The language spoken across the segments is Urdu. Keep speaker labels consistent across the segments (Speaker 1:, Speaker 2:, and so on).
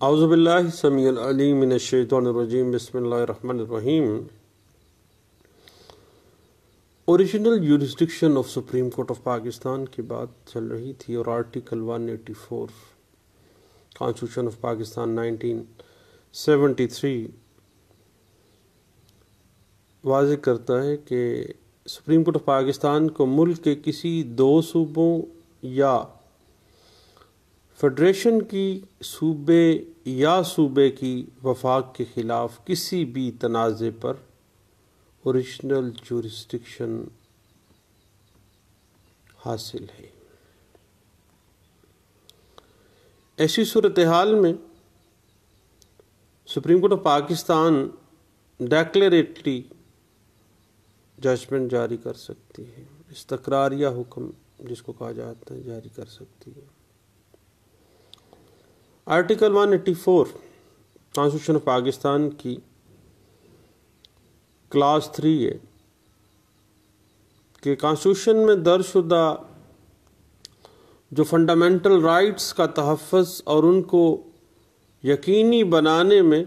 Speaker 1: اعوذ باللہ السمیع العلیم من الشیطان الرجیم بسم اللہ الرحمن الرحیم۔ Original jurisdiction of Supreme Court of Pakistan کی بات چل رہی تھی اور آرٹیکل 184 کانسٹیٹیوشن آف پاکستان 1973 واضح کرتا ہے کہ سپریم کورٹ آف پاکستان کو ملک کے کسی دو صوبوں یا فیڈریشن کی صوبے یا صوبے کی وفاق کے خلاف کسی بھی تنازع پر اوریجنل جورسڈکشن حاصل ہے۔ ایسی صورتحال میں Supreme Court of Pakistan declaratory judgment جاری کر سکتی ہے، استقراریہ حکم جس کو کہا جاتا ہے جاری کر سکتی ہے۔ آرٹیکل 184 کانسٹیٹیوشن آف پاکستان کی کلاس 3 ہے کہ کانسٹیٹیوشن میں درج شدہ جو فنڈامنٹل رائٹس کا تحفظ اور ان کو یقینی بنانے میں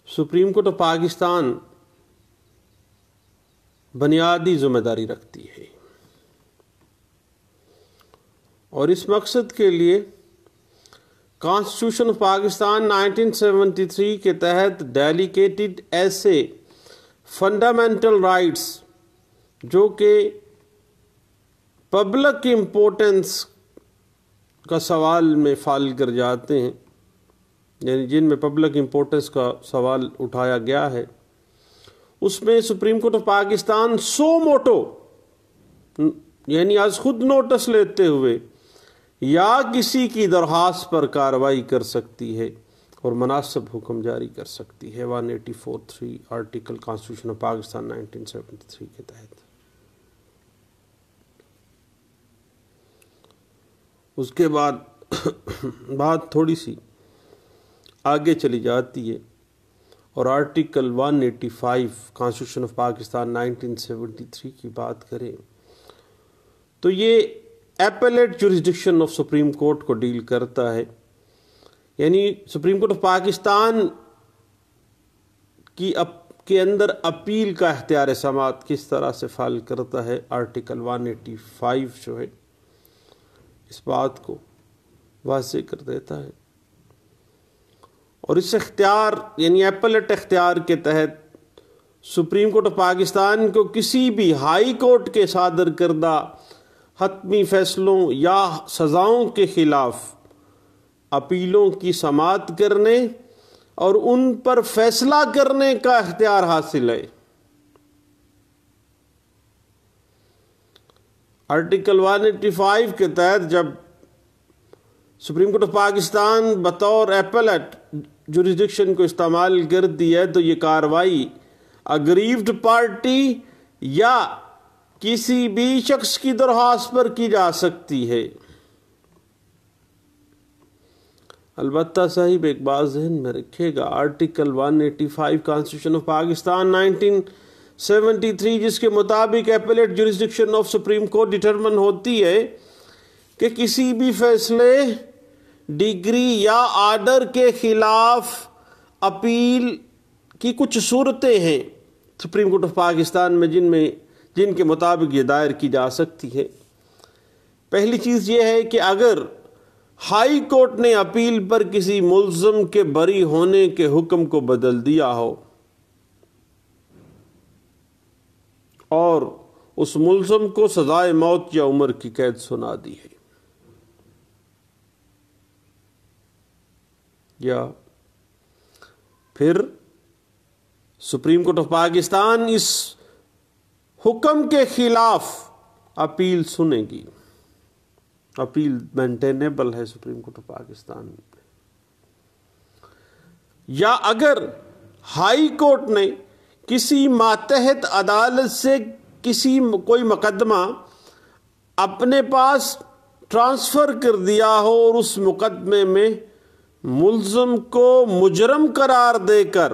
Speaker 1: سپریم کورٹ آف پاکستان بنیادی ذمہ داری رکھتی ہے، اور اس مقصد کے لیے کانسٹیٹیوشن آف پاکستان 1973 کے تحت ڈیلیگیٹڈ ایسے فنڈامنٹل رائٹس جو کہ پبلک امپورٹنس کا سوال میں فال کر جاتے ہیں، یعنی جن میں پبلک امپورٹنس کا سوال اٹھایا گیا ہے، اس میں Supreme Court of Pakistan so motto یعنی از خود نوٹس لیتے ہوئے یا کسی کی درخواست پر کارروائی کر سکتی ہے اور مناسب حکم جاری کر سکتی ہے 184(3) آرٹیکل کانسٹیٹیوشن آف پاکستان 1973 کے تحت۔ اس کے بعد بات تھوڑی سی آگے چلی جاتی ہے اور آرٹیکل 185 کانسٹیٹیوشن آف پاکستان 1973 کی بات کریں تو یہ applet jurisdiction of Supreme court کو ڈیل کرتا ہے، یعنی سپریم کورٹ آف پاکستان کے اندر اپیل کا اختیار سماعت کس طرح سے فعال کرتا ہے۔ آرٹیکل 185 جو ہے اس بات کو واضح کر دیتا ہے، اور اس اختیار یعنی ایپلیٹ اختیار کے تحت سپریم کورٹ آف پاکستان کو کسی بھی ہائی کورٹ کے صادر کردہ حتمی فیصلوں یا سزاؤں کے خلاف اپیلوں کی سماعت کرنے اور ان پر فیصلہ کرنے کا اختیار حاصل ہے۔ آرٹیکل 185 کے تحت جب سپریم کورٹ آف پاکستان بطور ایپلیٹ جورسڈکشن کو استعمال کرتی ہے تو یہ کارروائی اگریوڈ پارٹی یا کسی بھی شخص کی درخواست پر کی جا سکتی ہے۔ البتہ صاحب ایک بات ذہن میں رکھے گا، آرٹیکل 185 کانسٹیٹیوشن آف پاکستان 1973 جس کے مطابق applet jurisdiction of Supreme court determine ہوتی ہے کہ کسی بھی فیصلے، ڈگری یا آرڈر کے خلاف اپیل کی کچھ صورتیں ہیں سپریم کورٹ آف پاکستان میں جن کے مطابق یہ دائر کی جا سکتی ہے۔ پہلی چیز یہ ہے کہ اگر ہائی کورٹ نے اپیل پر کسی ملزم کے بری ہونے کے حکم کو بدل دیا ہو اور اس ملزم کو سزائے موت یا عمر کی قید سنا دی ہے، یا پھر سپریم کورٹ آف پاکستان اس حکم کے خلاف اپیل سنے گی۔ اپیل مینٹینیبل ہے سپریم کورٹ آف پاکستان میں، یا اگر ہائی کورٹ نے کسی ماتحت عدالت سے کوئی مقدمہ اپنے پاس ٹرانسفر کر دیا ہو اور اس مقدمے میں ملزم کو مجرم قرار دے کر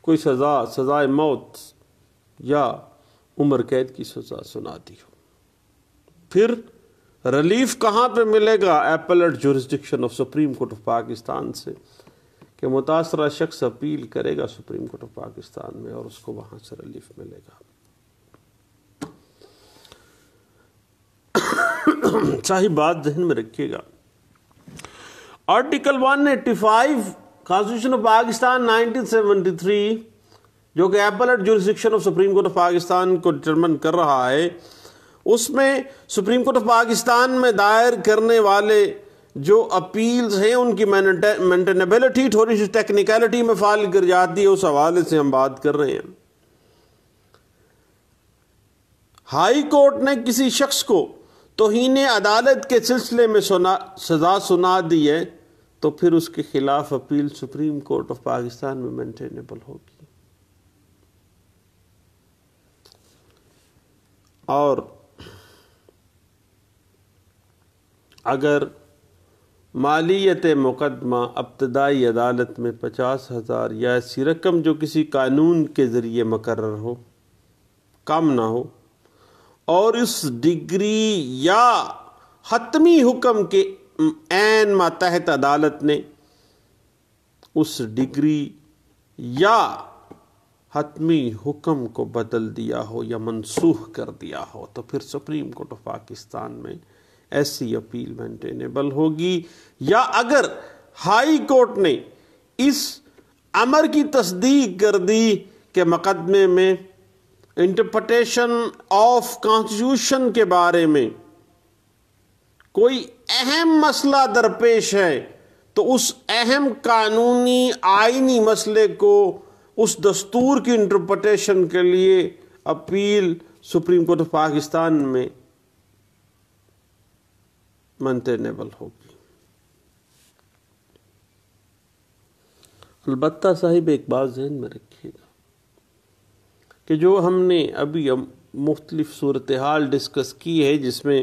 Speaker 1: کوئی سزائے موت یا عمر قید کی سزا سنا دی ہو۔ پھر ریلیف کہاں پہ ملے گا؟ Appellate jurisdiction of Supreme Court of Pakistan سے، کہ متاثرہ شخص اپیل کرے گا سپریم کورٹ آف پاکستان میں اور اس کو وہاں سے ریلیف ملے گا۔ صحیح بات ذہن میں رکھیے گا، آرٹیکل 185 کانسٹیٹیوشن آف پاکستان 1973 جو کہ applet jurisdiction of Supreme Court of Pakistan کو ڈٹرمن کر رہا ہے، اس میں سپریم کورٹ آف پاکستان میں دائر کرنے والے جو اپیلز ہیں ان کی مینٹینیبلٹی تھوڑی سی ٹیکنیکلٹی میں فال کر جاتی ہے، اس حوالے سے ہم بات کر رہے ہیں۔ ہائی کورٹ نے کسی شخص کو توہین عدالت کے سلسلے میں سزا سنا دی ہے تو پھر اس کے خلاف appeal supreme Court of Pakistan میں مینٹینیبل ہوگی، اور اگر مالیت مقدمہ ابتدائی عدالت میں 50,000 یا ایسی رقم جو کسی قانون کے ذریعے مقرر ہو کم نہ ہو، اور اس ڈگری یا حتمی حکم کے عین ماتحت عدالت نے اس ڈگری یا حتمی حکم کو بدل دیا ہو یا منسوخ کر دیا ہو تو پھر سپریم کورٹ آف پاکستان میں ایسی اپیل مینٹینیبل ہوگی۔ یا اگر ہائی کورٹ نے اس امر کی تصدیق کر دی کہ مقدمے میں انٹرپریٹیشن آف کانسٹیٹیوشن کے بارے میں کوئی اہم مسئلہ درپیش ہے تو اس اہم قانونی آئینی مسئلے کو اس دستور کی انٹرپریٹیشن کے لیے appeal supreme Court of Pakistan میں مینٹینیبل ہوگی۔ البتہ صاحب ایک بات ذہن میں رکھیے گا کہ جو ہم نے ابھی مختلف صورتحال ڈسکس کی ہے جس میں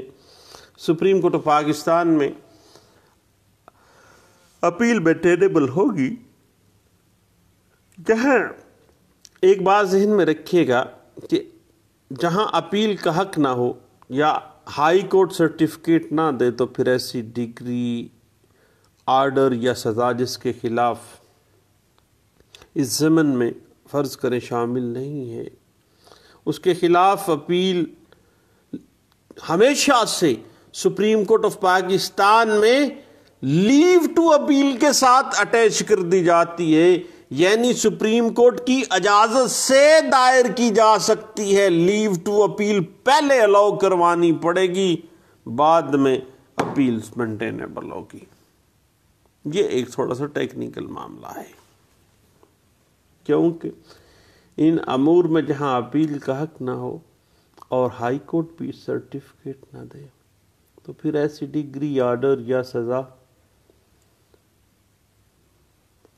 Speaker 1: سپریم کورٹ آف پاکستان میں اپیل مینٹینیبل ہوگی، جہاں ایک بات ذہن میں رکھیے گا کہ جہاں اپیل کا حق نہ ہو یا ہائی کورٹ سرٹیفکیٹ نہ دے تو پھر ایسی ڈگری، آرڈر یا سزا جس کے خلاف اس ضمن میں فرض کریں شامل نہیں ہے، اس کے خلاف اپیل ہمیشہ سے سپریم کورٹ آف پاکستان میں لیو ٹو اپیل کے ساتھ اٹیچ کر دی جاتی ہے، یعنی سپریم کورٹ کی اجازت سے دائر کی جا سکتی ہے۔ لیو ٹو اپیل پہلے الاؤ کروانی پڑے گی، بعد میں اپیل مینٹینیبل ہوگی۔ یہ ایک تھوڑا سا ٹیکنیکل معاملہ ہے، کیونکہ ان امور میں جہاں اپیل کا حق نہ ہو اور ہائی کورٹ بھی سرٹیفکیٹ نہ دے تو پھر ایسی ڈگری، آرڈر یا سزا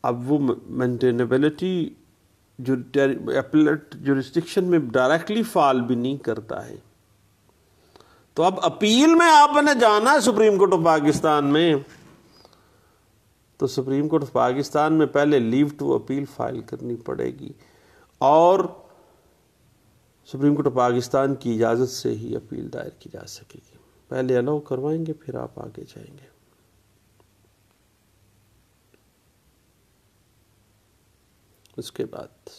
Speaker 1: اب وہ مینٹینیبلٹی ایپلیٹ جورسڈکشن میں ڈائریکٹلی فال بھی نہیں کرتا ہے۔ تو اب اپیل میں آپ نے جانا ہے سپریم کورٹ آف پاکستان میں تو سپریم کورٹ آف پاکستان میں پہلے لیو ٹو اپیل فائل کرنی پڑے گی اور سپریم کورٹ آف پاکستان کی اجازت سے ہی اپیل دائر کی جا سکے گی۔ پہلے الاؤ کروائیں گے پھر آپ آگے جائیں گے۔ اس کے بعد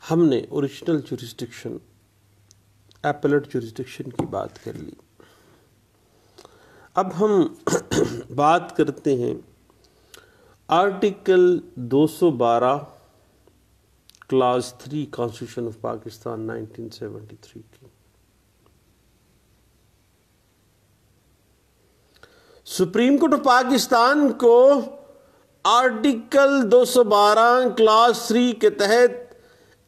Speaker 1: ہم نے اوریجنل جورسڈکشن، ایپلیٹ جورسڈکشن کی بات کر لی۔ اب ہم بات کرتے ہیں article 212 class 3 constitution of Pakistan 1973 کی۔ سپریم کورٹ آف پاکستان کو آرٹیکل 212 کلاس 3 کے تحت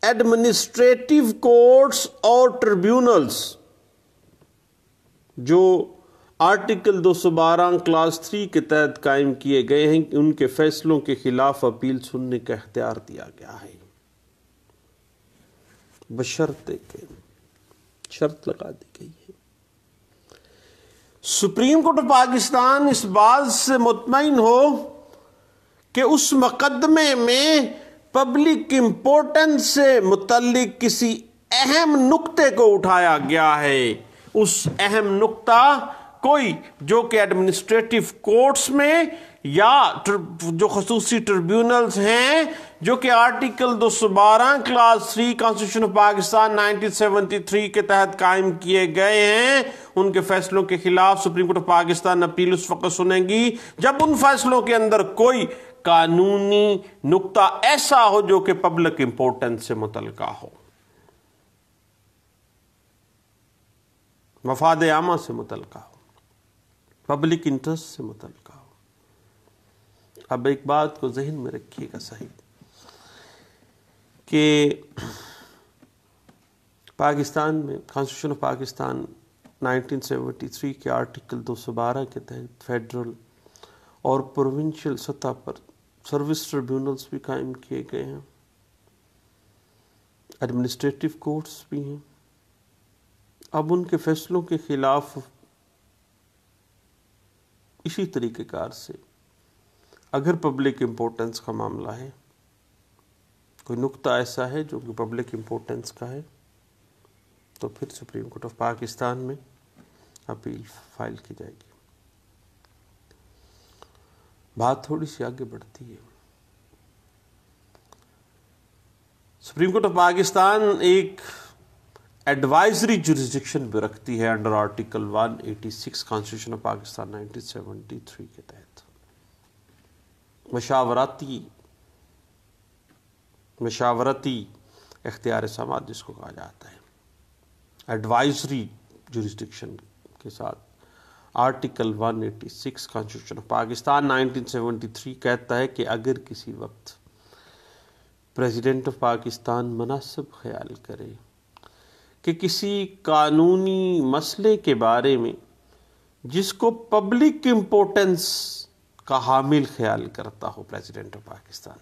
Speaker 1: ایڈمنسٹریٹو کورٹس اور ٹریبیونلز جو آرٹیکل 212 کلاس 3 کے تحت قائم کیے گئے ہیں ان کے فیصلوں کے خلاف اپیل سننے کا اختیار دیا گیا ہے، بشرطے کہ شرط لگا دی گئی ہے۔ سپریم کورٹ آف پاکستان اس بات سے مطمئن ہو کہ اس مقدمے میں پبلک امپورٹنس سے متعلق کسی اہم نقطے کو اٹھایا گیا ہے اس اہم نقطہ کوئی جو کہ ایڈمنسٹریٹو کورٹس میں یا جو خصوصی ٹریبیونلز ہیں جو کہ article 212 class 3 constitution of Pakistan 1973 کے تحت قائم کیے گئے ہیں، ان کے فیصلوں کے خلاف Supreme Court of Pakistan appeal اس وقت سنیں گی جب ان فیصلوں کے اندر کوئی قانونی نقطہ ایسا ہو جو کہ پبلک امپورٹنس سے متعلقہ ہو، مفاد عامہ سے متعلقہ ہو، پبلک انٹرسٹ سے متعلقہ ہو۔ اب ایک بات کو ذہن میں رکھیے گا صحیح کہ پاکستان میں کانسٹیٹیوشن آف پاکستان 1973 کے آرٹیکل 212 کے تحت فیڈرل اور پروونشل سطح پر سروس ٹریبیونلز بھی قائم کیے گئے ہیں، ایڈمنسٹریٹو کورٹس بھی ہیں۔ اب ان کے فیصلوں کے خلاف اسی طریقہ کار سے اگر پبلک امپورٹنس کا معاملہ ہے، کوئی نقطہ ایسا ہے جو کہ پبلک امپورٹنس کا ہے، تو پھر سپریم کورٹ آف پاکستان میں اپیل فائل کی جائے گی۔ بات تھوڑی سی آگے بڑھتی ہے۔ سپریم کورٹ آف پاکستان ایک ایڈوائزری جورسڈکشن بھی رکھتی ہے under article 186 constitution of Pakistan 1973 کے تحت، مشاورتی اختیار سماعت جس کو کہا جاتا ہے، ایڈوائزری جورسڈکشن کے ساتھ آرٹیکل 186 کانسٹیٹیوشن آف پاکستان 1973 کہتا ہے کہ اگر کسی وقت پریزیڈنٹ آف پاکستان مناسب خیال کرے کہ کسی قانونی مسئلے کے بارے میں جس کو پبلک امپورٹنس کا حامل خیال کرتا ہو پریزیڈنٹ آف پاکستان،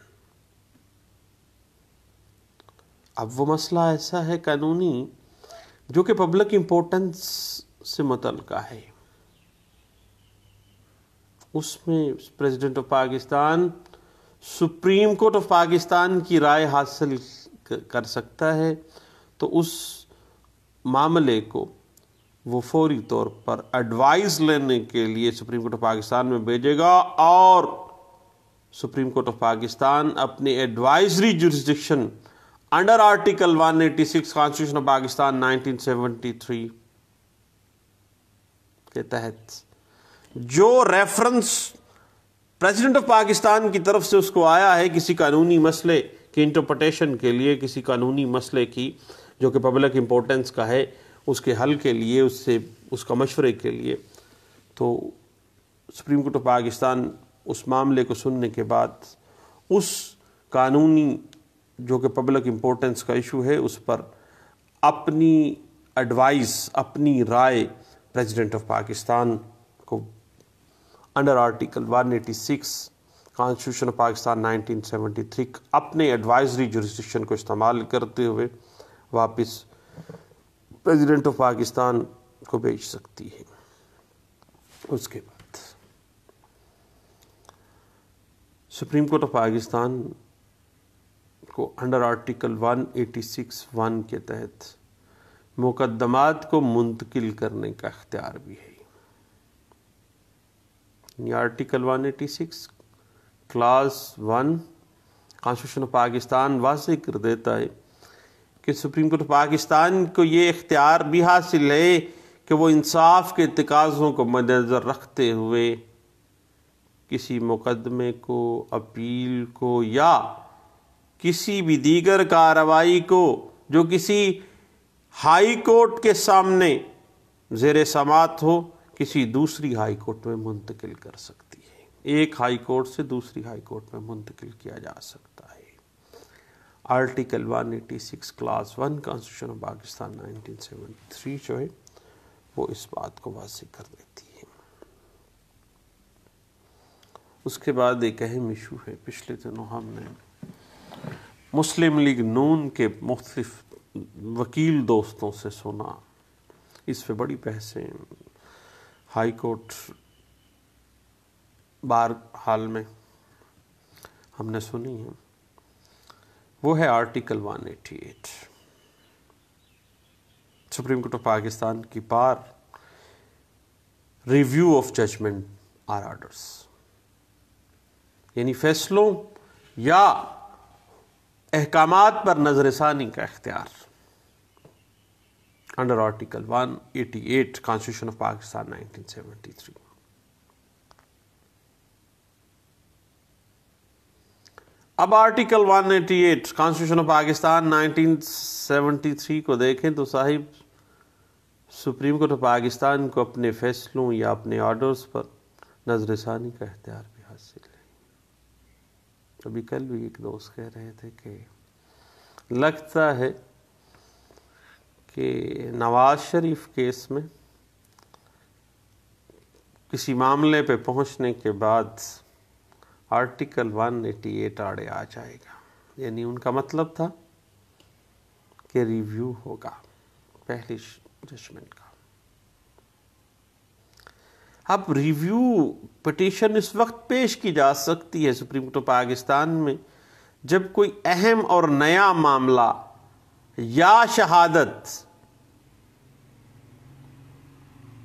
Speaker 1: اب وہ مسئلہ ایسا ہے قانونی جو کہ پبلک امپورٹنس سے متعلقہ ہے، اس میں president of Pakistan supreme Court of Pakistan کی رائے حاصل کر سکتا ہے، تو اس معاملے کو وہ فوری طور پر ایڈوائز لینے کے لیے سپریم کورٹ آف پاکستان میں بھیجے گا، اور سپریم کورٹ آف پاکستان اپنی advisory jurisdiction under article 186 constitution of Pakistan 1973 کے تحت جو ریفرنس پریزیڈنٹ آف پاکستان کی طرف سے اس کو آیا ہے کسی قانونی مسئلے کی انٹرپریٹیشن کے لیے، کسی قانونی مسئلے کی جو کہ پبلک امپورٹنس کا ہے، اس کے حل کے لیے، اس کا مشورے کے لیے، تو سپریم کورٹ آف پاکستان اس معاملے کو سننے کے بعد اس قانونی جو کہ پبلک امپورٹنس کا ایشو ہے اس پر اپنی ایڈوائز، اپنی رائے پریزیڈنٹ آف پاکستان کو under article 186 constitution of Pakistan 1973 اپنے ایڈوائزری جورسڈکشن کو استعمال کرتے ہوئے واپس پریزیڈنٹ آف پاکستان کو بھیج سکتی ہے۔ اس کے بعد سپریم کورٹ آف پاکستان کو انڈر آرٹیکل 186(1) کے تحت مقدمات کو منتقل کرنے کا اختیار بھی ہے۔ یعنی article 186 class 1 constitution of Pakistan واضح کر دیتا ہے کہ سپریم کورٹ پاکستان کو یہ اختیار بھی حاصل ہے کہ وہ انصاف کے تقاضوں کو مد نظر رکھتے ہوئے کسی مقدمے کو، اپیل کو یا کسی بھی دیگر کارروائی کو جو کسی ہائی کورٹ کے سامنے زیر سماعت ہو، کسی دوسری ہائی کورٹ میں منتقل کر سکتی ہے، ایک ہائی کورٹ سے دوسری ہائی کورٹ میں منتقل کیا جا سکتا ہے۔ Article 186 class 1 constitution of Pakistan 1973 جو ہے وہ اس بات کو واضح کر دیتی ہے۔ اس کے بعد ایک اہم ایشو ہے، پچھلے دنوں ہم نے مسلم لیگ نون کے مختلف وکیل دوستوں سے سنا، اس پہ بڑی بحثیں ہائی کورٹ بار حال میں ہم نے سنی ہیں، وہ ہے article 188۔ Supreme Court of Pakistan کی power review of judgment or orders, یعنی فیصلوں یا احکامات پر نظر ثانی کا اختیار under article 188 constitution of Pakistan 1973۔ اب آرٹیکل 188 کانسٹیٹیوشن آف پاکستان 1973 کو دیکھیں تو صاحب سپریم کورٹ آف پاکستان کو اپنے فیصلوں یا اپنے آرڈرز پر نظر ثانی کا اختیار بھی حاصل ہے۔ ابھی کل بھی ایک دوست کہہ رہے تھے کہ لگتا ہے کہ نواز شریف کیس میں کسی معاملے پہ پہنچنے کے بعد آرٹیکل 188 آڑے آ جائے گا، یعنی ان کا مطلب تھا کہ ریویو ہوگا پہلی ججمنٹ کا۔ اب ریویو پٹیشن اس وقت پیش کی جا سکتی ہے سپریم کورٹ آف پاکستان میں جب کوئی اہم اور نیا معاملہ یا شہادت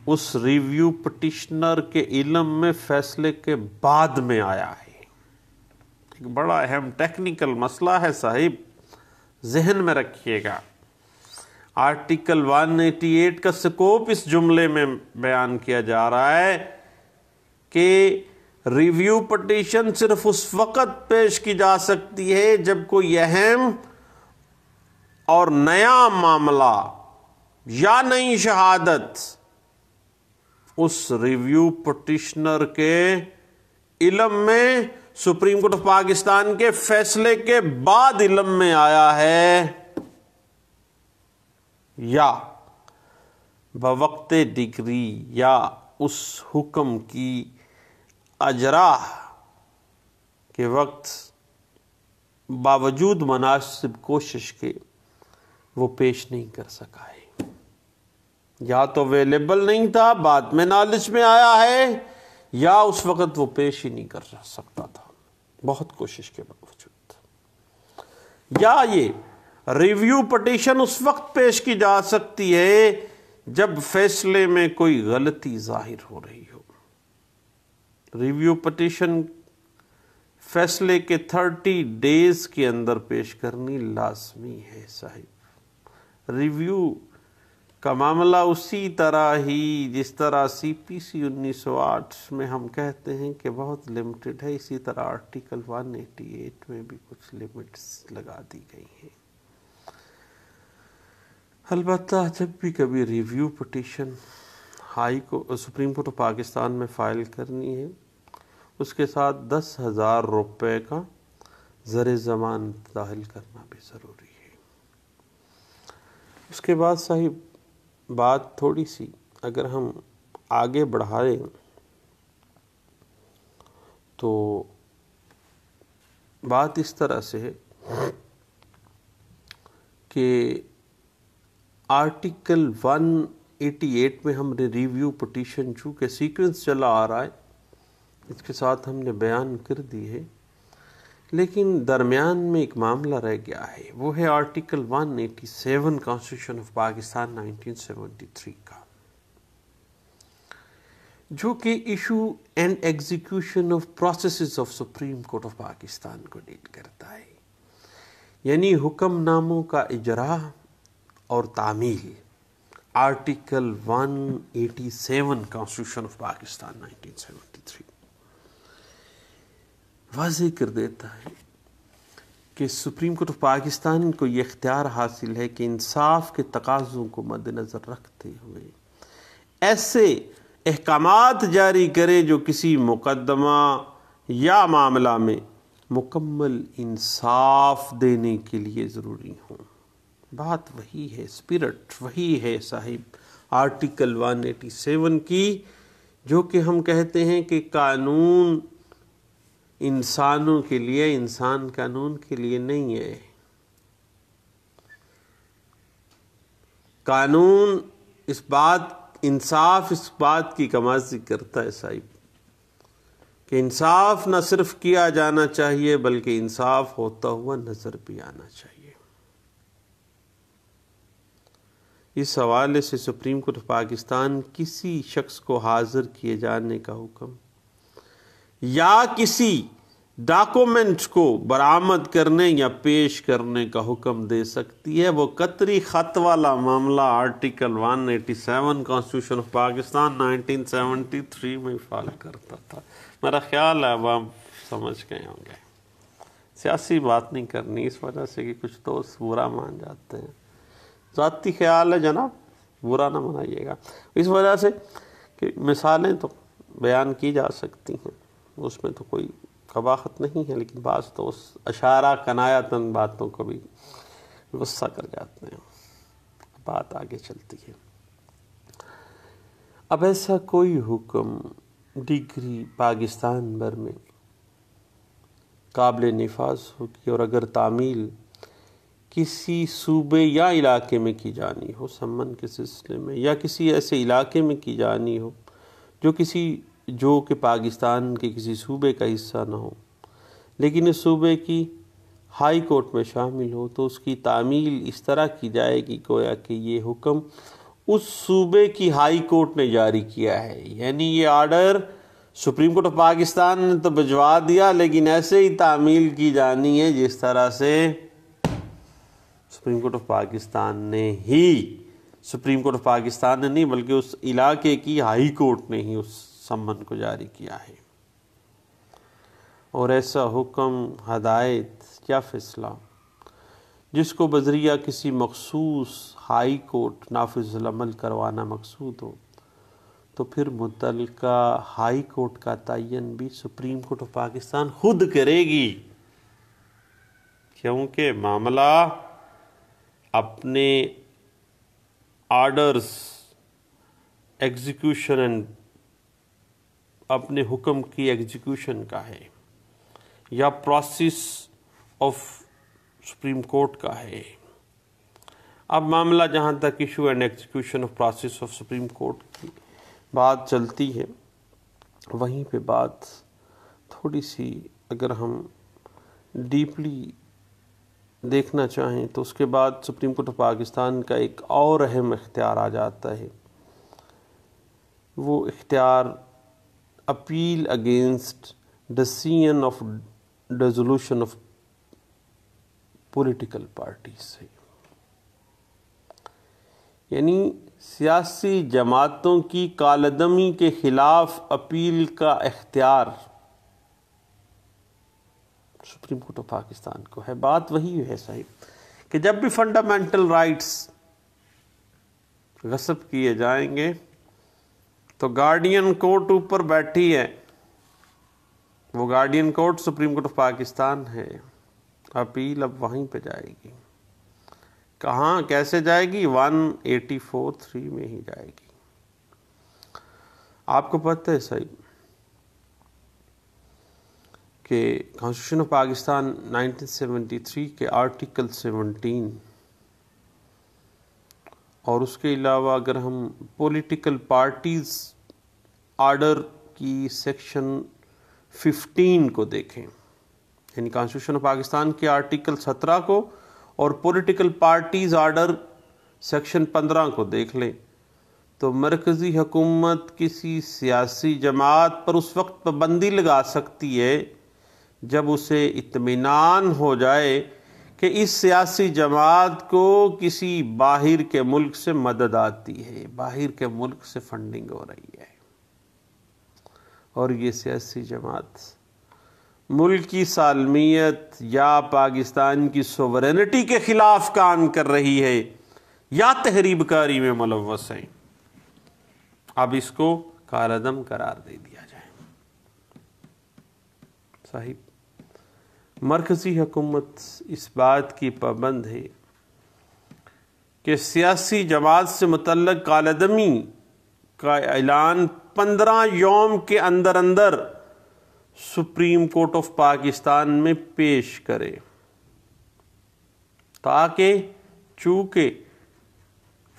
Speaker 1: اس ریویو پٹیشنر کے علم میں فیصلے کے بعد میں آیا ہے۔ ایک بڑا اہم ٹیکنیکل مسئلہ ہے صاحب، ذہن میں رکھیے گا۔ آرٹیکل 188 کا سکوپ اس جملے میں بیان کیا جا رہا ہے کہ ریویو پٹیشن صرف اس وقت پیش کی جا سکتی ہے جب کوئی اہم اور نیا معاملہ یا نئی شہادت اس ریویو پٹیشنر کے علم میں سپریم کورٹ آف پاکستان کے فیصلے کے بعد علم میں آیا ہے، یا بوقت ڈگری یا اس حکم کی اجرا کے وقت باوجود مناسب کوشش کے وہ پیش نہیں کر سکا ہے، یا تو اویلیبل نہیں تھا بعد میں نالج میں آیا ہے، یا اس وقت وہ پیش ہی نہیں کر سکتا تھا بہت کوشش کے باوجود۔ یا یہ ریویو پٹیشن اس وقت پیش کی جا سکتی ہے جب فیصلے میں کوئی غلطی ظاہر ہو رہی ہو۔ ریویو پٹیشن فیصلے کے 30 ڈیز کے اندر پیش کرنی لازمی ہے صاحب۔ ریویو کا معاملہ اسی طرح ہی جس طرح سی پی سی 1908 میں ہم کہتے ہیں کہ بہت لمیٹڈ ہے، اسی طرح آرٹیکل 188 میں بھی کچھ لمٹس لگا دی گئی ہیں۔ البتہ جب بھی کبھی review petition supreme Court of Pakistan میں فائل کرنی ہے، اس کے ساتھ 10,000 روپے کا زر ضمانت داخل کرنا بھی ضروری ہے۔ اس کے بعد صاحب بات تھوڑی سی اگر ہم آگے بڑھائیں تو بات اس طرح سے ہے کہ آرٹیکل 188 میں ہم نے ریویو پٹیشن چونکہ سیکوینس چلا آ رہا ہے اس کے ساتھ ہم نے بیان کر دی ہے، لیکن درمیان میں ایک معاملہ رہ گیا ہے، وہ ہے آرٹیکل 187 کانسٹیٹیوشن آف پاکستان 1973 کا، جو کہ issue and execution of processes of Supreme Court of Pakistan کو ڈیل کرتا ہے، یعنی حکم ناموں کا اجرا اور تعمیل۔ آرٹیکل 187 کانسٹیٹیوشن آف پاکستان 1973 واضح کر دیتا ہے کہ سپریم کورٹ آف پاکستان کو یہ اختیار حاصل ہے کہ انصاف کے تقاضوں کو مد نظر رکھتے ہوئے ایسے احکامات جاری کرے جو کسی مقدمہ یا معاملہ میں مکمل انصاف دینے کے لیے ضروری ہوں۔ بات وہی ہے، اسپرٹ وہی ہے صاحب آرٹیکل 187 کی، جو کہ ہم کہتے ہیں کہ قانون انسانوں کے لیے، انسان قانون کے لیے نہیں ہے۔ قانون اس بات، انصاف اس بات کی کمازی کرتا ہے صاحب کہ انصاف نہ صرف کیا جانا چاہیے بلکہ انصاف ہوتا ہوا نظر بھی آنا چاہیے۔ اس حوالے سے سپریم کورٹ آف پاکستان کسی شخص کو حاضر کیے جانے کا حکم یا کسی ڈاکومنٹ کو برآمد کرنے یا پیش کرنے کا حکم دے سکتی ہے۔ وہ قطری خط والا معاملہ آرٹیکل 187 کانسٹیٹیوشن آف پاکستان 1973 میں فعال کرتا تھا۔ میرا خیال ہے اب آپ سمجھ گئے ہوں گے، سیاسی بات نہیں کرنی اس وجہ سے کہ کچھ دوست برا مان جاتے ہیں، ذاتی خیال ہے جناب، برا نہ منائیے گا، اس وجہ سے کہ مثالیں تو بیان کی جا سکتی ہیں، اس میں تو کوئی قباحت نہیں ہے، لیکن بعض تو اس اشارہ کنایتاً باتوں کو بھی غصہ کر جاتے ہیں، بات آگے چلتی ہے۔ اب ایسا کوئی حکم ڈگری پاکستان بھر میں قابل نفاذ ہوگی، اور اگر تعمیل کسی صوبے یا علاقے میں کی جانی ہو سمن کے سلسلے میں، یا کسی ایسے علاقے میں کی جانی ہو جو کہ پاکستان کے کسی صوبے کا حصہ نہ ہو، لیکن اس صوبے کی ہائی کورٹ میں شامل ہو، تو اس کی تعمیل اس طرح کی جائے گی گویا کہ یہ حکم اس صوبے کی ہائی کورٹ نے جاری کیا ہے، یعنی یہ order supreme Court of Pakistan نے تو بھجوا دیا، لیکن ایسے ہی تعمیل کی جانی ہے جس طرح سے سپریم کورٹ آف پاکستان نے نہیں بلکہ اس علاقے کی ہائی کورٹ نے ہی اس سمن کو جاری کیا ہے۔ اور ایسا حکم، ہدایت یا فیصلہ جس کو بذریعہ کسی مخصوص ہائی کورٹ نافذ العمل کروانا مقصود ہو، تو پھر متعلقہ ہائی کورٹ کا تعین بھی سپریم کورٹ آف پاکستان خود کرے گی، کیونکہ معاملہ اپنے آرڈرز ایگزیکیوشن اینڈ اپنے حکم کی ایگزیکیوشن کا ہے یا پروسیس آف سپریم کورٹ کا ہے۔ اب معاملہ جہاں تک issue and execution of process of Supreme court کی بات چلتی ہے، وہیں پہ بات تھوڑی سی اگر ہم ڈیپلی دیکھنا چاہیں تو اس کے بعد سپریم کورٹ آف پاکستان کا ایک اور اہم اختیار آ جاتا ہے، وہ اختیار appeal against decision of dissolution of political parties ہے، یعنی سیاسی جماعتوں کی کالعدمی کے خلاف اپیل کا اختیار سپریم کورٹ آف پاکستان کو ہے۔ بات وہی ہے صاحب کہ جب بھی فنڈامنٹل رائٹس غصب کیے جائیں گے تو گارڈین کورٹ اوپر بیٹھی ہے، وہ guardian court supreme Court of Pakistan ہے، اپیل اب وہیں پہ جائے گی۔ کہاں کیسے جائے گی؟ 184(3) میں ہی جائے گی۔ آپ کو پتہ ہے صحیح کہ کانسٹیٹیوشن آف پاکستان 1973 کے آرٹیکل 17 اور اس کے علاوہ اگر ہم پولیٹیکل پارٹیز آرڈر کی سیکشن 15 کو دیکھیں، یعنی کانسٹیٹیوشن آف پاکستان کے آرٹیکل 17 کو اور پولیٹیکل پارٹیز آرڈر سیکشن 15 کو دیکھ لیں، تو مرکزی حکومت کسی سیاسی جماعت پر اس وقت پابندی لگا سکتی ہے جب اسے اطمینان ہو جائے کہ اس سیاسی جماعت کو کسی باہر کے ملک سے مدد آتی ہے، باہر کے ملک سے فنڈنگ ہو رہی ہے، اور یہ سیاسی جماعت ملک کی سالمیت یا پاکستان کی سوورینٹی کے خلاف کام کر رہی ہے یا تخریب کاری میں ملوث ہے، اب اس کو کالعدم قرار دے دیا جائے۔ صاحب مرکزی حکومت اس بات کی پابند ہے کہ سیاسی جماعت سے متعلق کالعدمی کا اعلان 15 یوم کے اندر اندر سپریم کورٹ آف پاکستان میں پیش کرے، تاکہ چونکہ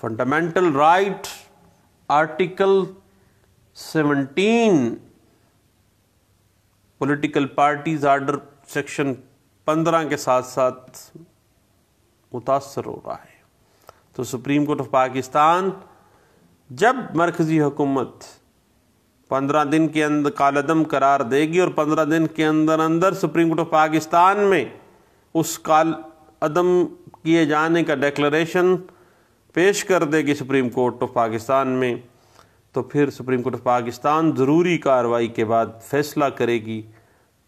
Speaker 1: fundamental right article 17 political parties order section 15 کے ساتھ ساتھ متاثر ہو رہا ہے، تو سپریم کورٹ آف پاکستان جب مرکزی حکومت 15 دن کے اندر کالعدم قرار دے گی اور 15 دن کے اندر اندر سپریم کورٹ آف پاکستان میں اس کالعدم کیے جانے کا ڈیکلریشن پیش کر دے گی سپریم کورٹ آف پاکستان میں، تو پھر سپریم کورٹ آف پاکستان ضروری کارروائی کے بعد فیصلہ کرے گی،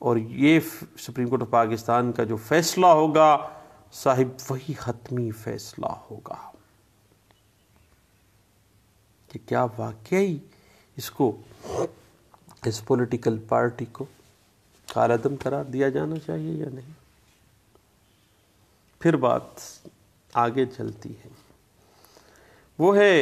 Speaker 1: اور یہ سپریم کورٹ آف پاکستان کا جو فیصلہ ہوگا صاحب وہی حتمی فیصلہ ہوگا کہ کیا واقعی اس پولیٹیکل پارٹی کو کالعدم قرار دیا جانا چاہیے یا نہیں۔ پھر بات آگے چلتی ہے، وہ ہے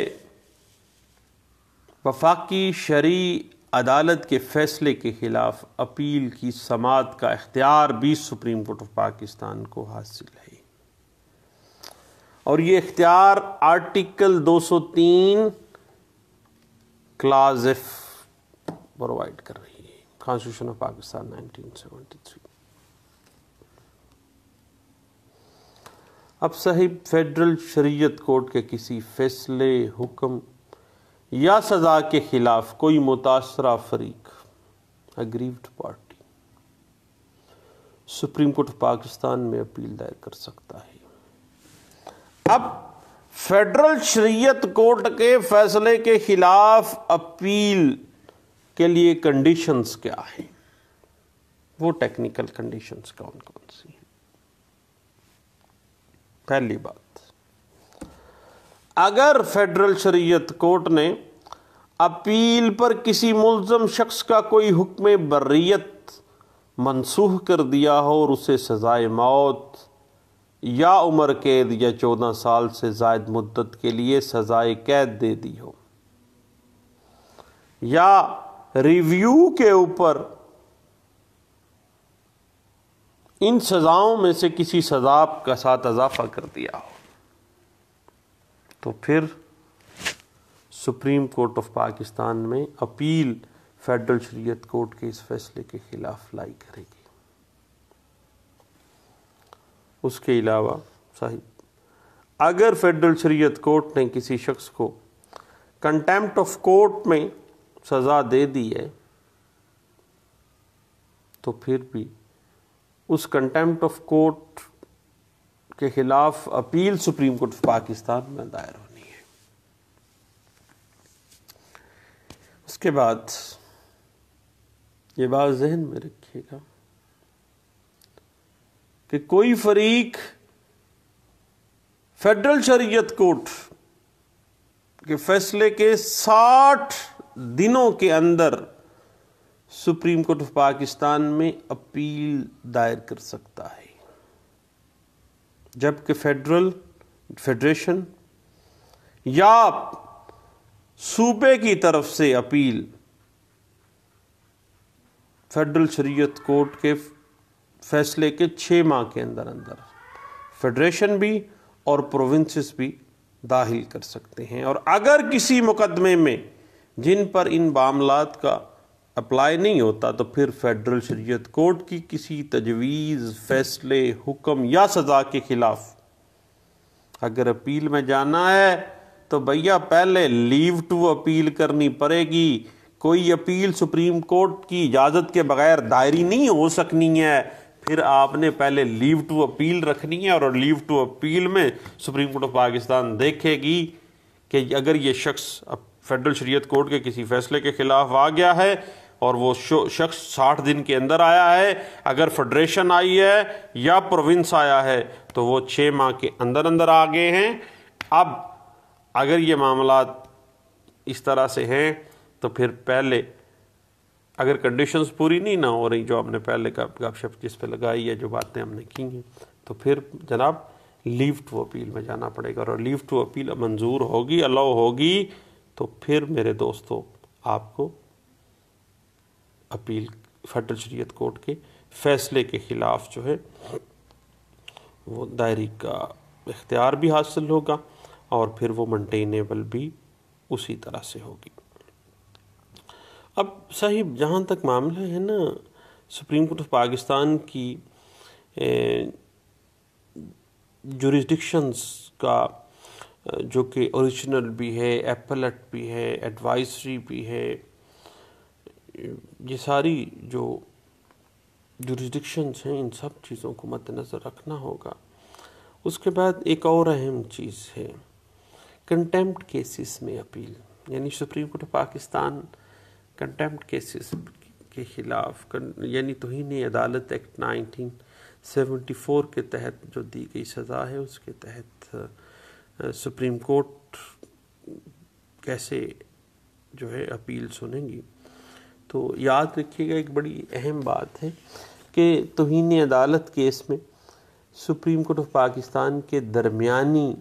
Speaker 1: وفاقی شرعی عدالت کے فیصلے کے خلاف اپیل کی سماعت کا اختیار بھی سپریم کورٹ آف پاکستان کو حاصل ہے، اور یہ اختیار آرٹیکل 203 کلاز ایف پرووائڈ کر رہی ہے، کانسٹیٹیوشن آف پاکستان 1973۔ اب صاحب فیڈرل شریعت کورٹ کے کسی فیصلے، حکم یا سزا کے خلاف کوئی متاثرہ فریق، aggrieved party, Supreme Court of Pakistan میں اپیل دائر کر سکتا ہے۔ اب فیڈرل شریعت کورٹ کے فیصلے کے خلاف اپیل کے لیے کنڈیشنز کیا ہیں، وہ ٹیکنیکل کنڈیشنز کون کون سی ہیں؟ پہلی بات، اگر فیڈرل شریعت کورٹ نے اپیل پر کسی ملزم شخص کا کوئی حکم بریت منسوخ کر دیا ہو اور اسے سزائے موت یا عمر قید یا 14 سال سے زائد مدت کے لیے سزائے قید دے دی ہو، یا ریویو کے اوپر ان سزاؤں میں سے کسی سزا کا ساتھ اضافہ کر دیا ہو، تو پھر سپریم کورٹ آف پاکستان میں اپیل فیڈرل شریعت کورٹ کے اس فیصلے کے خلاف لائی کرے گی۔ اس کے علاوہ صاحب اگر فیڈرل شریعت کورٹ نے کسی شخص کو کنٹیمپٹ آف کورٹ میں سزا دے دی ہے، تو پھر بھی اس کنٹیمپٹ آف کورٹ کے خلاف appeal supreme Court of Pakistan میں دائر ہونی ہے۔ اس کے بعد یہ بات ذہن میں رکھیے گا کہ کوئی فریق فیڈرل شریعت کورٹ کے فیصلے کے 60 دنوں کے اندر سپریم کورٹ آف پاکستان میں اپیل دائر کر سکتا ہے، جبکہ فیڈریشن یا صوبے کی طرف سے اپیل فیڈرل شریعت کورٹ کے فیصلے کے 6 ماہ کے اندر اندر فیڈریشن بھی اور پروونسز بھی داخل کر سکتے ہیں، اور اگر کسی مقدمے میں جن پر ان معاملات کا اپلائی نہیں ہوتا تو پھر فیڈرل شریعت کورٹ کی کسی تجویز، فیصلے، حکم یا سزا کے خلاف اگر اپیل میں جانا ہے تو بھیا پہلے لیو ٹو اپیل کرنی پڑے گی۔ کوئی اپیل سپریم کورٹ کی اجازت کے بغیر دائری نہیں ہو سکنی ہے، پھر آپ نے پہلے لیو ٹو اپیل رکھنی ہے، اور لیو ٹو اپیل میں سپریم کورٹ آف پاکستان دیکھے گی کہ اگر یہ شخص فیڈرل شریعت کورٹ کے کسی فیصلے کے خلاف آ گیا ہے اور وہ شخص 60 دن کے اندر آیا ہے، اگر فیڈریشن آئی ہے یا پروونس آیا ہے تو وہ 6 ماہ کے اندر اندر آ گئے ہیں۔ اب اگر یہ معاملات اس طرح سے ہیں تو پھر پہلے اگر کنڈیشنز پوری نہیں نہ ہو رہی جو ہم نے پہلے کا گپ شپ جس پہ لگائی ہے، جو باتیں ہم نے کی ہیں، تو پھر جناب لیو ٹو اپیل میں جانا پڑے گا، اور لیو ٹو اپیل منظور ہوگی، الاؤ ہوگی، تو پھر میرے دوستو آپ کو اپیل فیڈرل شریعت کورٹ کے فیصلے کے خلاف جو ہے وہ دائری کا اختیار بھی حاصل ہوگا، اور پھر وہ مینٹینیبل بھی اسی طرح سے ہوگی۔ اب صاحب جہاں تک معاملہ ہے نا سپریم کورٹ آف پاکستان کی جوریسڈکشنز کا جو کہ اوریجنل بھی ہے، ایپلٹ بھی ہے، ایڈوائزری بھی ہے، یہ ساری جو جورسڈکشنز ہیں ان سب چیزوں کو مد نظر رکھنا ہوگا۔ اس کے بعد ایک اور اہم چیز ہے کنٹیمپٹ کیسز میں اپیل، یعنی supreme Court of Pakistan contempt cases کے خلاف یعنی توہین عدالت ایکٹ 1974 کے تحت جو دی گئی سزا ہے اس کے تحت سپریم کورٹ کیسے جو ہے اپیل سنیں گی۔ تو یاد رکھیے گا ایک بڑی اہم بات ہے کہ توہین عدالت کیس میں سپریم کورٹ آف پاکستان کے درمیانی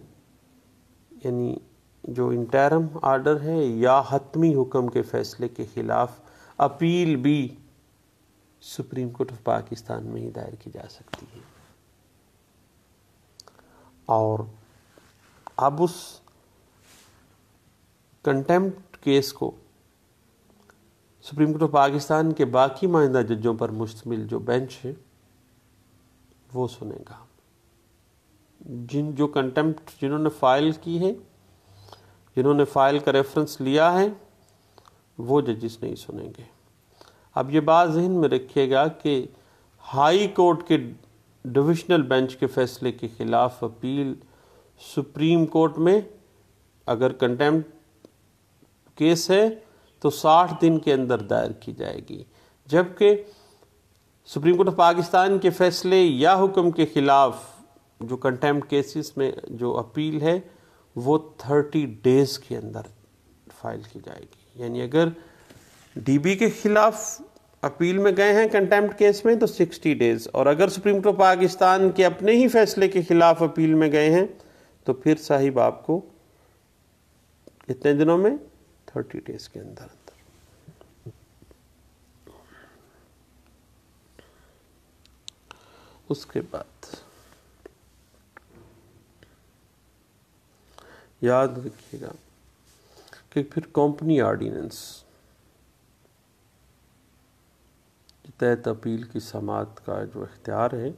Speaker 1: یعنی جو انٹرم آرڈر ہے یا حتمی حکم کے فیصلے کے خلاف اپیل بھی سپریم کورٹ آف پاکستان میں ہی دائر کی جا سکتی ہے۔ اور اب اس کنٹیمپٹ کیس کو سپریم کورٹ آف پاکستان کے باقی ماندہ ججوں پر مشتمل جو بینچ ہے وہ سنے گا۔ جو کنٹیمپٹ جنہوں نے فائل کی ہے، جنہوں نے فائل کا ریفرنس لیا ہے، وہ ججز نہیں سنیں گے۔ اب یہ بات ذہن میں رکھیے گا کہ ہائی کورٹ کے ڈویژنل بینچ کے فیصلے کے خلاف اپیل سپریم کورٹ میں اگر کنٹیمپٹ کیس ہے تو 60 دن کے اندر دائر کی جائے گی، جبکہ سپریم کورٹ آف پاکستان کے فیصلے یا حکم کے خلاف جو کنٹیمپٹ کیسز میں جو اپیل ہے وہ 30 ڈیز کے اندر فائل کی جائے گی۔ یعنی اگر ڈی بی کے خلاف اپیل میں گئے ہیں کنٹیمپٹ کیس میں تو 60 ڈیز، اور اگر سپریم کورٹ آف پاکستان کے اپنے ہی فیصلے کے خلاف اپیل میں گئے ہیں تو پھر صاحب آپ کو کتنے دنوں میں 30 ڈیز کے اندر اس کے بعد یاد رکھیے گا کہ پھر کمپنی آرڈیننس کے تحت اپیل کی سماعت کا جو اختیار ہے،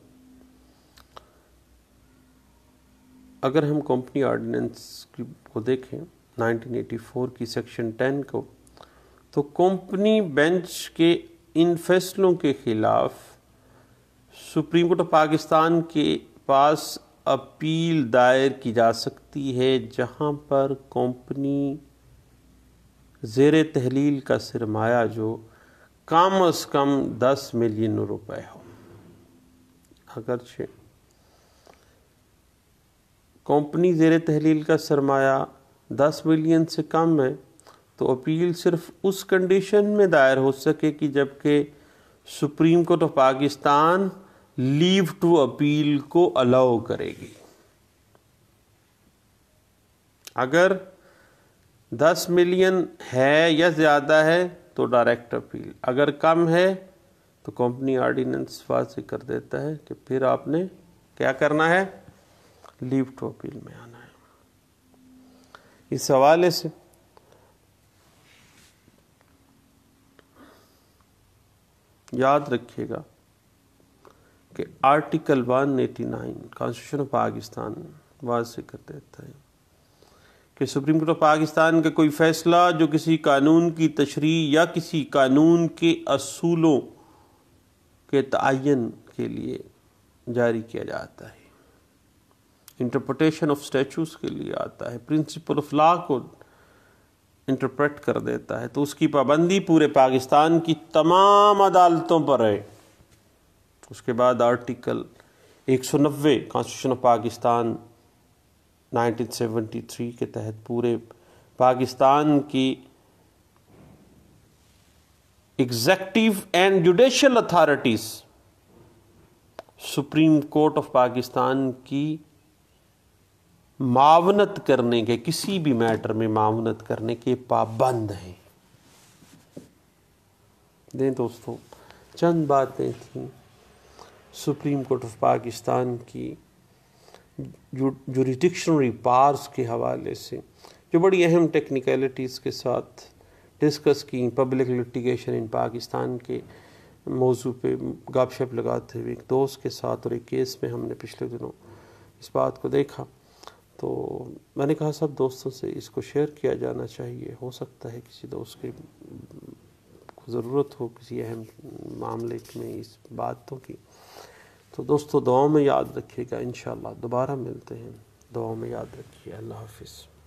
Speaker 1: اگر ہم کمپنی آرڈیننس کو دیکھیں 1984 کی سیکشن 10 کو، تو کمپنی بینچ کے ان فیصلوں کے خلاف سپریم کورٹ آف پاکستان کے پاس اپیل دائر کی جا سکتی ہے جہاں پر کمپنی زیر تحلیل کا سرمایہ جو کم از کم 10 ملین روپے ہو۔ اگرچہ کمپنی زیر تحلیل کا سرمایہ 10 ملین سے کم ہے تو اپیل صرف اس کنڈیشن میں دائر ہو سکے کہ جبکہ Supreme Court of Pakistan leave to appeal کو الاؤ کرے گی۔ اگر 10 ملین ہے یا زیادہ ہے تو ڈائریکٹ اپیل، اگر کم ہے تو کمپنی آرڈیننس واضح کر دیتا ہے کہ پھر آپ نے کیا کرنا ہے، لیو ٹو اپیل میں آنا ہے۔ اس حوالے سے یاد رکھیے گا کہ آرٹیکل 189 کانسٹیٹیوشن آف پاکستان واضح کر دیتا ہے کہ سپریم کورٹ آف پاکستان کا کوئی فیصلہ جو کسی قانون کی تشریح یا کسی قانون کے اصولوں کے تعین کے لیے جاری کیا جاتا ہے، انٹرپریٹیشن آف اسٹیچوز کے لیے آتا ہے، پرنسپل آف لا کو انٹرپریٹ کر دیتا ہے، تو اس کی پابندی پورے پاکستان کی تمام عدالتوں پر ہے۔ اس کے بعد آرٹیکل 190 کانسٹیٹیوشن آف پاکستان 1973 کے تحت پورے پاکستان کی executive and judicial authorities supreme Court of Pakistan کی معاونت کرنے کے، کسی بھی میٹر میں معاونت کرنے کے پابند ہیں۔ دوستوں چند باتیں تھیں سپریم کورٹ آف پاکستان کی جوریڈکشنری پاورز کے حوالے سے جو بڑی اہم ٹیکنیکلٹیز کے ساتھ ڈسکس کی، پبلک لٹیگیشن ان پاکستان کے موضوع پہ گپ شپ لگاتے ہوئے ایک دوست کے ساتھ اور ایک کیس میں ہم نے پچھلے دنوں اس بات کو دیکھا۔ تو میں نے کہا سب دوستوں سے اس کو شیئر کیا جانا چاہیے، ہو سکتا ہے کسی دوست کی ضرورت ہو کسی اہم معاملے میں اس باتوں کی۔ تو دوستو دعاؤں میں یاد رکھیے گا، انشاءاللہ دوبارہ ملتے ہیں، دعاؤں میں یاد رکھیے، اللہ حافظ۔